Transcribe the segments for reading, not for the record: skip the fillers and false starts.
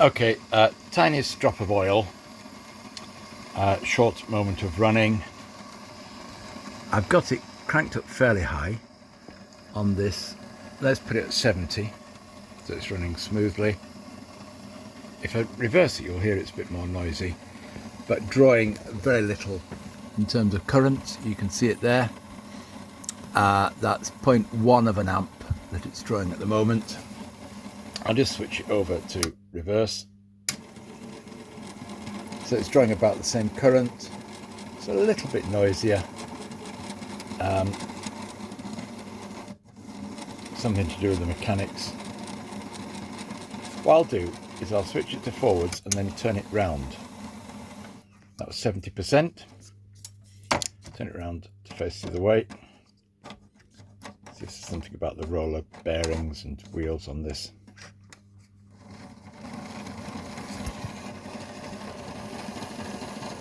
Okay, tiniest drop of oil, short moment of running. I've got it cranked up fairly high on this. Let's put it at 70, so it's running smoothly. If I reverse it, you'll hear it's a bit more noisy, but drawing very little in terms of current. You can see it there. That's 0.1 of an amp that it's drawing at the moment. I'll just switch it over to reverse. So it's drawing about the same current. It's a little bit noisier. Something to do with the mechanics. What I'll do is I'll switch it to forwards and then turn it round. That was 70%. Turn it round to face the other way. See if there's something about the roller bearings and wheels on this.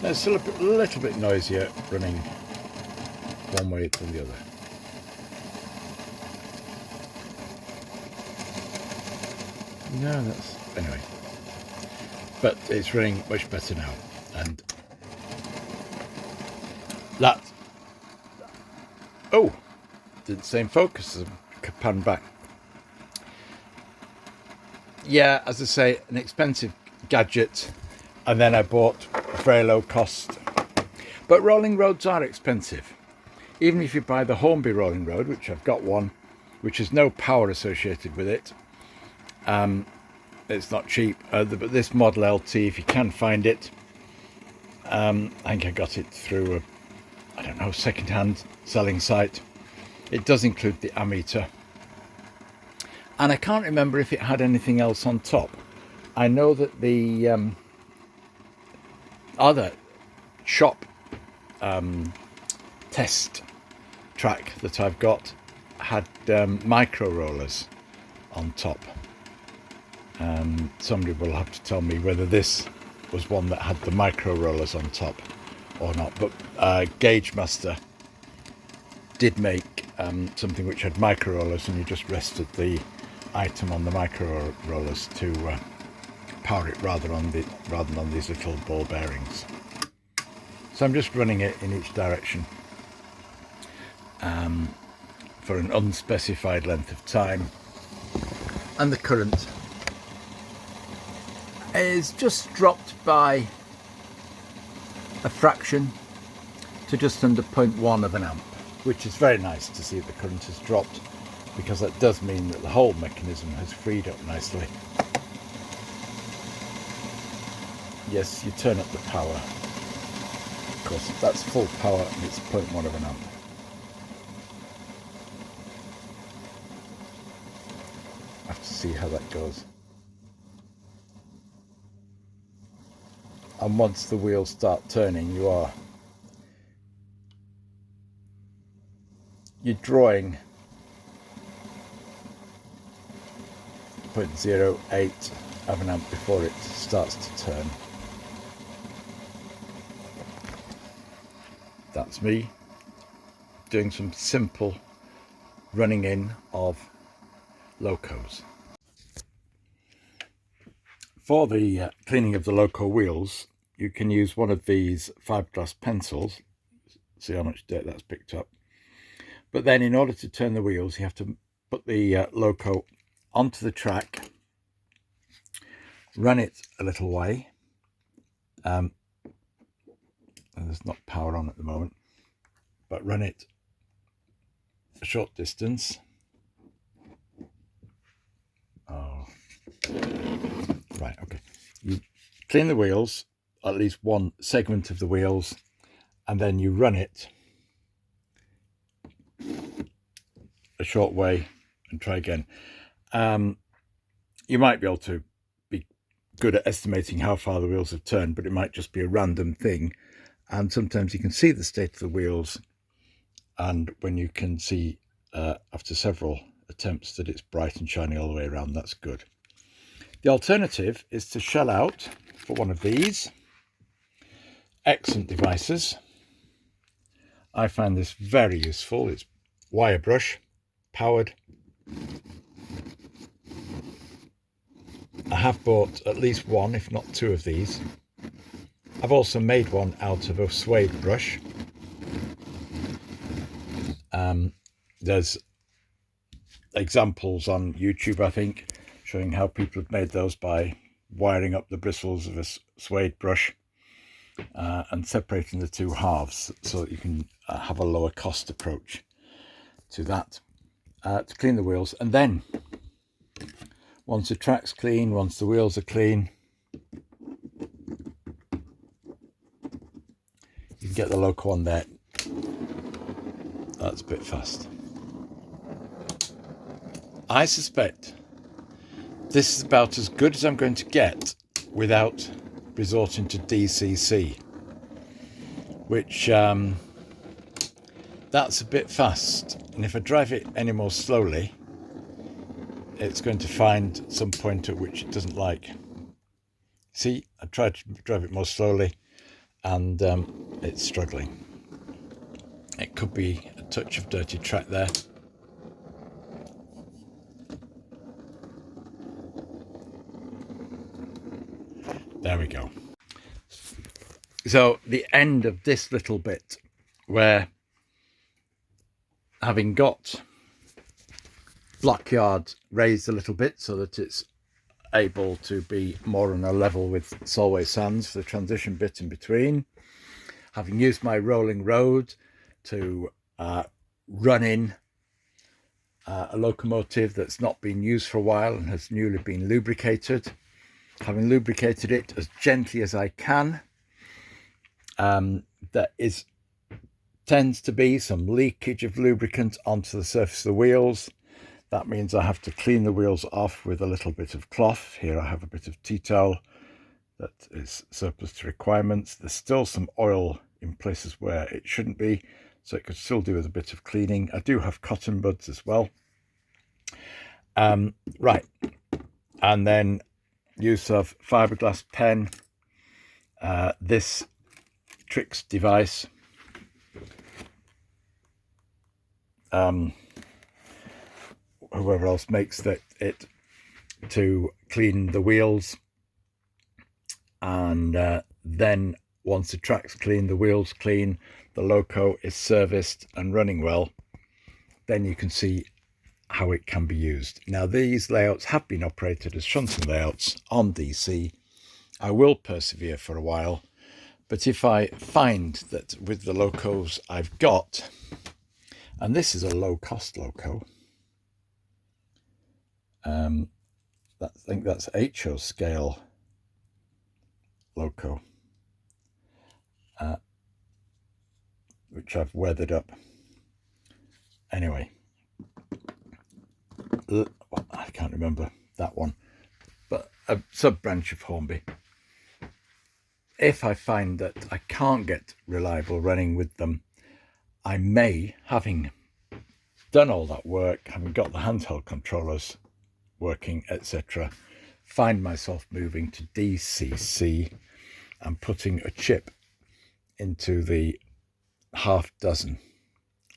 No, it's still a little bit noisier running one way than the other. No, that's anyway. But it's running much better now, and that. Oh, did the same focus as a pan back. Yeah, as I say, an expensive gadget, and then I bought very low cost. But rolling roads are expensive. Even if you buy the Hornby rolling road, which I've got one, which has no power associated with it, it's not cheap. But this Model LT, if you can find it, I think I got it through a, I don't know, second-hand selling site. It does include the ammeter, and I can't remember if it had anything else on top. I know that the other shop test track that I've got had micro rollers on top. Somebody will have to tell me whether this was one that had the micro rollers on top or not, but Gauge Master did make something which had micro rollers, and you just rested the item on the micro rollers to power it rather than on these little ball bearings. So I'm just running it in each direction for an unspecified length of time, and the current is just dropped by a fraction to just under 0.1 of an amp, which is very nice to see the current has dropped, because that does mean that the whole mechanism has freed up nicely. Yes, you turn up the power. Of course, that's full power and it's 0.1 of an amp. I have to see how that goes. And once the wheels start turning, you're drawing 0.08 of an amp before it starts to turn. That's me doing some simple running in of locos. For the cleaning of the loco wheels, you can use one of these fiberglass pencils. See how much dirt that's picked up. But then in order to turn the wheels, you have to put the loco onto the track, run it a little way. And there's not power on at the moment, but run it a short distance. Oh, right, okay. You clean the wheels, at least one segment of the wheels, and then you run it a short way and try again. You might be able to be good at estimating how far the wheels have turned, but it might just be a random thing. And sometimes you can see the state of the wheels, and when you can see after several attempts that it's bright and shiny all the way around, that's good. The alternative is to shell out for one of these. Excellent devices. I find this very useful. It's wire brush powered. I have bought at least one, if not two of these. I've also made one out of a suede brush. There's examples on YouTube, I think, showing how people have made those by wiring up the bristles of a suede brush and separating the two halves so that you can have a lower cost approach to that to clean the wheels. And then once the track's clean, once the wheels are clean, you can get the loco on there. That's a bit fast. I suspect this is about as good as I'm going to get without resorting to DCC, which that's a bit fast, and if I drive it any more slowly, it's going to find some point at which it doesn't like. See, I tried to drive it more slowly and it's struggling. It could be a touch of dirty track there. There we go. So the end of this little bit, where having got Blackyard raised a little bit so that it's able to be more on a level with Solway Sands for the transition bit in between, having used my rolling road to run in a locomotive that's not been used for a while and has newly been lubricated, having lubricated it as gently as I can, there tends to be some leakage of lubricant onto the surface of the wheels. That means I have to clean the wheels off with a little bit of cloth. Here I have a bit of tea towel that is surplus to requirements. There's still some oil in places where it shouldn't be, so it could still do with a bit of cleaning. I do have cotton buds as well. Right, and then use of fiberglass pen, this Trix device, whoever else makes it to clean the wheels, and then once the track's clean, the wheels clean, the loco is serviced and running well, then you can see how it can be used. Now these layouts have been operated as shunting layouts on DC. I will persevere for a while, but if I find that with the locos I've got, and this is a low cost loco, I think that's HO scale loco, which I've weathered up. Anyway, I can't remember that one, but a sub branch of Hornby. If I find that I can't get reliable running with them, I may, having done all that work, having got the handheld controllers working, etc., find myself moving to DCC and putting a chip into the half dozen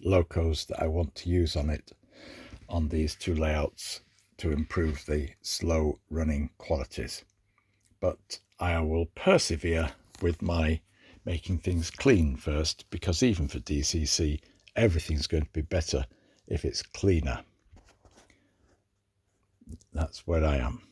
locos that I want to use on it, on these two layouts, to improve the slow running qualities. But I will persevere with my making things clean first, because even for DCC, everything's going to be better if it's cleaner. That's where I am.